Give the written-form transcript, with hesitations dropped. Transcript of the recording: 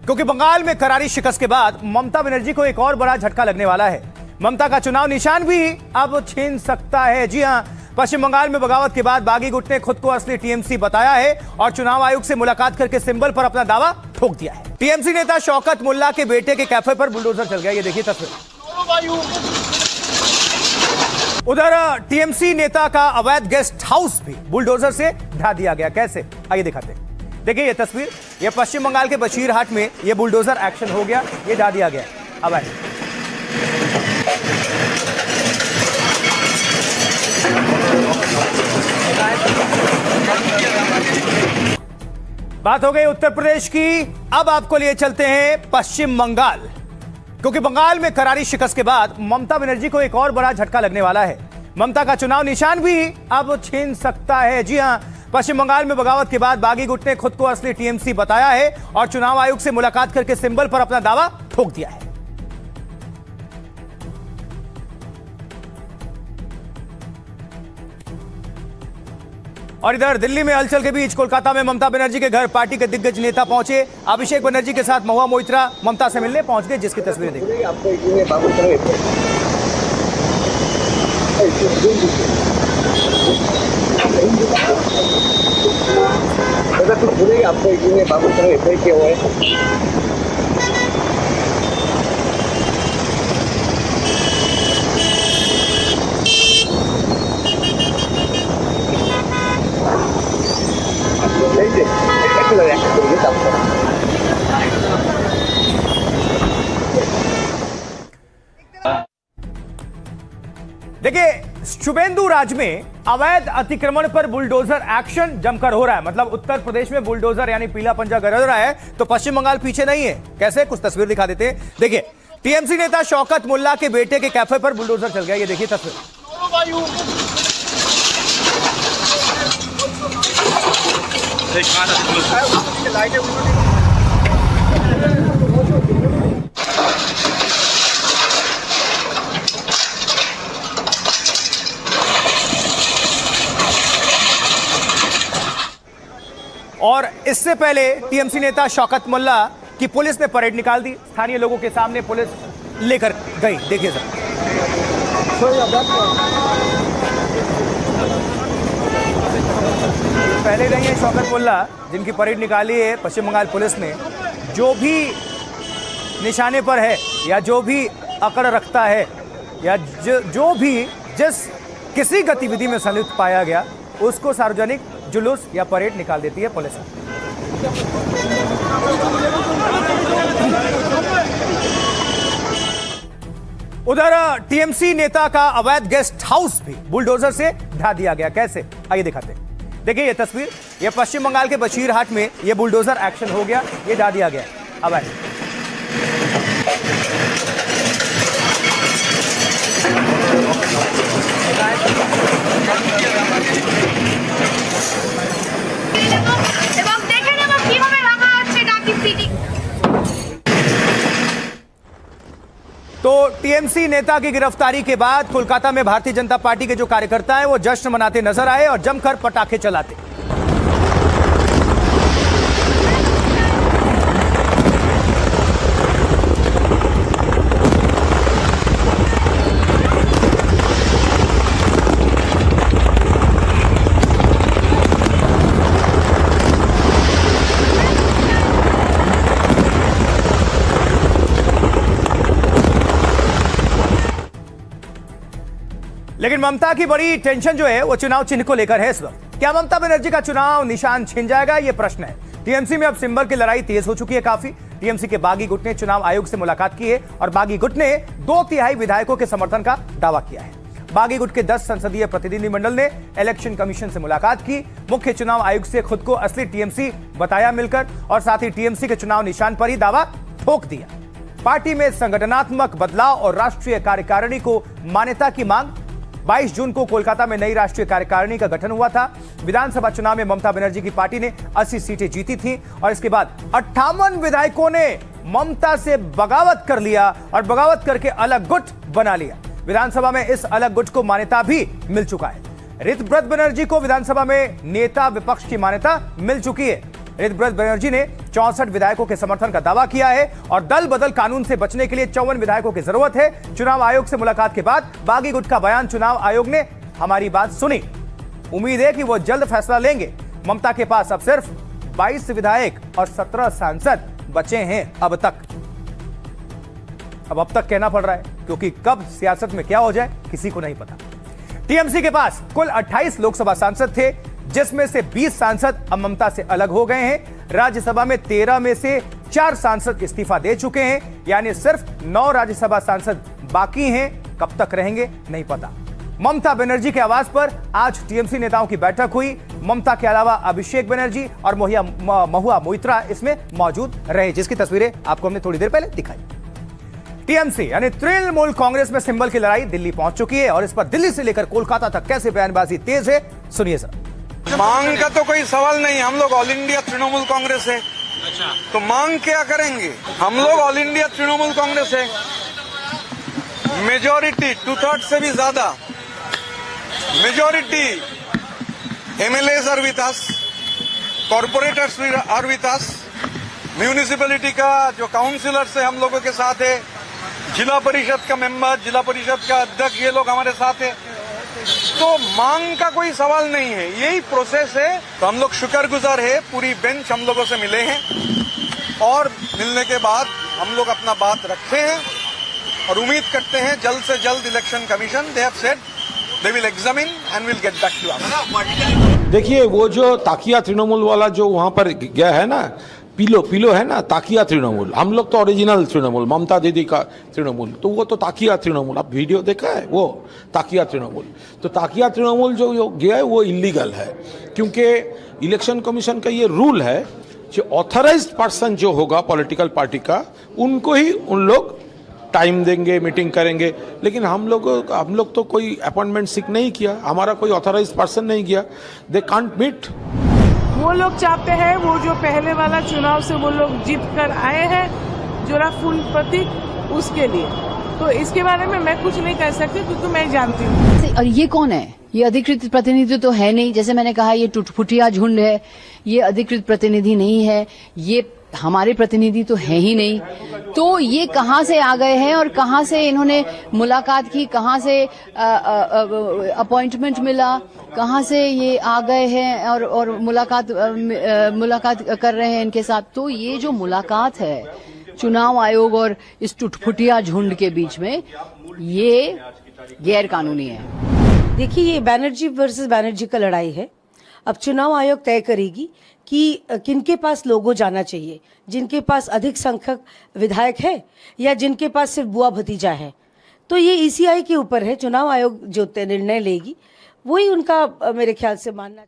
क्योंकि बंगाल में करारी शिकस्त के बाद ममता बनर्जी को एक और बड़ा झटका लगने वाला है। ममता का चुनाव निशान भी अब छीन सकता है। जी हां, पश्चिम बंगाल में बगावत के बाद बागी गुट ने खुद को असली टीएमसी बताया है और चुनाव आयोग से मुलाकात करके सिंबल पर अपना दावा ठोक दिया है। टीएमसी नेता शौकत मुल्ला के बेटे के कैफे पर बुलडोजर चल गया। ये देखिए तस्वीर। उधर टीएमसी नेता का अवैध गेस्ट हाउस भी बुलडोजर से ढा दिया गया। कैसे, आइए दिखाते हैं। देखिए ये तस्वीर, ये पश्चिम बंगाल के बशीरहाट में ये बुलडोजर एक्शन हो गया, ये ढा दिया गया। अवैध बात हो गई उत्तर प्रदेश की। अब आपको लिए चलते हैं पश्चिम बंगाल, क्योंकि बंगाल में करारी शिकस्त के बाद ममता बनर्जी को एक और बड़ा झटका लगने वाला है। ममता का चुनाव निशान भी अब छीन सकता है। जी हां, पश्चिम बंगाल में बगावत के बाद बागी गुट ने खुद को असली टीएमसी बताया है और चुनाव आयोग से मुलाकात करके सिंबल पर अपना दावा ठोक दिया है। और इधर दिल्ली में हलचल के बीच कोलकाता में ममता बनर्जी के घर पार्टी के दिग्गज नेता पहुंचे। अभिषेक बनर्जी के साथ महुआ मोइत्रा ममता से मिलने पहुंच गए, जिसकी तस्वीरें देखिए। कुछ बोलेंगे आपको बाबू की तरफ एफआईआर किया हुआ है। देखिए, शुभेंदु राज में अवैध अतिक्रमण पर बुलडोजर एक्शन जमकर हो रहा है। मतलब उत्तर प्रदेश में बुलडोजर यानी पीला पंजा गरज रहा है, तो पश्चिम बंगाल पीछे नहीं है। कैसे, कुछ तस्वीर दिखा देते हैं। देखिए, टीएमसी नेता शौकत मुल्ला के बेटे के कैफे पर बुलडोजर चल गया। ये देखिए तस्वीर। और इससे पहले टीएमसी नेता शौकत मुल्ला की पुलिस ने परेड निकाल दी। स्थानीय लोगों के सामने पुलिस लेकर गई। देखिए सर, पहले नहीं है शौकत मुल्ला जिनकी परेड निकाली है पश्चिम बंगाल पुलिस ने। जो भी निशाने पर है या जो भी अकड़ रखता है या जो भी जिस किसी गतिविधि में संलिप्त पाया गया, उसको सार्वजनिक जुलूस या परेड निकाल देती है पुलिस। उधर टीएमसी नेता का अवैध गेस्ट हाउस भी बुलडोजर से ढा दिया गया। कैसे, आइए दिखाते हैं। देखिए ये तस्वीर, ये पश्चिम बंगाल के बशीरहाट में ये बुलडोजर एक्शन हो गया, ये ढा दिया गया। अवैध तो टीएमसी नेता की गिरफ्तारी के बाद कोलकाता में भारतीय जनता पार्टी के जो कार्यकर्ता हैं वो जश्न मनाते नजर आए और जमकर पटाखे चलाते। लेकिन ममता की बड़ी टेंशन जो है वो चुनाव चिन्ह को लेकर है इस वक्त। क्या ममता बनर्जी का चुनाव निशान छिन जाएगा, ये प्रश्न है। टीएमसी में अब सिंबल की लड़ाई तेज हो चुकी है काफी। टीएमसी के बागी गुट ने चुनाव आयोग से मुलाकात की है और बागी गुट ने 2/3 विधायकों के समर्थन का दावा किया है। बागी गुट के 10 संसदीय प्रतिनिधिमंडल ने इलेक्शन कमीशन से मुलाकात की, मुख्य चुनाव आयुक्त से खुद को असली टीएमसी बताया मिलकर और साथ ही टीएमसी के चुनाव निशान पर ही दावा ठोक दिया। पार्टी में संगठनात्मक बदलाव और राष्ट्रीय कार्यकारिणी को मान्यता की मांग। 22 जून को कोलकाता में नई राष्ट्रीय कार्यकारिणी का गठन हुआ था। विधानसभा चुनाव में ममता बनर्जी की पार्टी ने 80 सीटें जीती थीं और इसके बाद 58 विधायकों ने ममता से बगावत कर लिया और बगावत करके अलग गुट बना लिया। विधानसभा में इस अलग गुट को मान्यता भी मिल चुका है। ऋतव्रत बनर्जी को विधानसभा में नेता विपक्ष की मान्यता मिल चुकी है। ऋतव्रत बनर्जी ने 64 विधायकों के समर्थन का दावा किया है और दल बदल कानून से बचने के लिए 54 विधायकों की जरूरत है। चुनाव आयोग से मुलाकात के बाद बागी गुट का बयान, चुनाव आयोग ने हमारी बात सुनी, उम्मीद है कि वो जल्द फैसला लेंगे। ममता के पास अब सिर्फ 22 विधायक और 17 सांसद बचे हैं अब तक कहना पड़ रहा है, क्योंकि कब सियासत में क्या हो जाए किसी को नहीं पता। टीएमसी के पास कुल 28 लोकसभा सांसद थे, जिसमें से 20 सांसद अब ममता से अलग हो गए हैं। राज्यसभा में 13 में से 4 सांसद इस्तीफा दे चुके हैं, यानी सिर्फ 9 राज्यसभा सांसद बाकी हैं। कब तक रहेंगे नहीं पता। ममता बनर्जी के आवास पर आज टीएमसी नेताओं की बैठक हुई। ममता के अलावा अभिषेक बनर्जी और महुआ मोइत्रा इसमें मौजूद रहे, जिसकी तस्वीरें आपको हमने थोड़ी देर पहले दिखाई। टीएमसी यानी तृणमूल कांग्रेस में सिंबल की लड़ाई दिल्ली पहुंच चुकी है और इस पर दिल्ली से लेकर कोलकाता तक कैसे बयानबाजी तेज है, सुनिए सर। मांग का तो कोई सवाल नहीं, हम लोग ऑल इंडिया तृणमूल कांग्रेस है। तो मांग क्या करेंगे? हम लोग ऑल इंडिया तृणमूल कांग्रेस है। मेजॉरिटी 2/3 से भी ज्यादा majority MLAs are with us, corporators are with us, municipality का जो काउंसिलर्स है हम लोगों के साथ है, जिला परिषद का मेंबर, जिला परिषद का अध्यक्ष, ये लोग हमारे साथ है। तो मांग का कोई सवाल नहीं है, यही प्रोसेस है। तो हम लोग शुक्रगुजार है, पूरी बेंच हम लोगों से मिले हैं और मिलने के बाद हम लोग अपना बात रखते हैं और उम्मीद करते हैं जल्द से जल्द election commission they have said they will examine and will get back to us. देखिए, वो जो ताकिया तृणमूल वाला जो वहां पर गया है ना, पीलो है ना, ताकिया तृणमूल। हम लोग तो ओरिजिनल तृणमूल, ममता दीदी का तृणमूल, तो वो तो ताकिया तृणमूल। आप वीडियो देखा है वो ताकिया तृणमूल। तो ताकिया तृणमूल जो गया है वो इलीगल है, क्योंकि इलेक्शन कमीशन का ये रूल है कि ऑथराइज्ड पर्सन जो होगा पॉलिटिकल पार्टी का, उनको ही उन लोग टाइम देंगे, मीटिंग करेंगे। लेकिन हम लोग तो कोई अपॉइंटमेंट सीख नहीं किया, हमारा कोई ऑथराइज्ड पर्सन नहीं किया, दे कांट मीट। वो लोग चाहते हैं वो जो पहले वाला चुनाव से वो लोग जीत कर आए हैं जोरा फूल प्रतीक, उसके लिए। तो इसके बारे में मैं कुछ नहीं कह सकती क्योंकि मैं जानती हूँ। और ये कौन है? ये अधिकृत प्रतिनिधि तो है नहीं, जैसे मैंने कहा ये टुटफुटिया झुंड है, ये अधिकृत प्रतिनिधि नहीं है, ये हमारे प्रतिनिधि तो है ही नहीं। तो ये कहाँ से आ गए हैं और कहाँ से इन्होंने मुलाकात की, कहाँ से अपॉइंटमेंट मिला, कहाँ से ये आ गए हैं और मुलाकात कर रहे हैं इनके साथ। तो ये जो मुलाकात है चुनाव आयोग और इस टुटफुटिया झुंड के बीच में, ये गैर कानूनी है। देखिए, ये बैनर्जी वर्सेस बैनर्जी का लड़ाई है। अब चुनाव आयोग तय करेगी कि किनके पास लोगो जाना चाहिए, जिनके पास अधिक संख्यक विधायक है या जिनके पास सिर्फ बुआ भतीजा है। तो ये ईसीआई के ऊपर है, चुनाव आयोग जो निर्णय लेगी वही उनका मेरे ख्याल से मानना।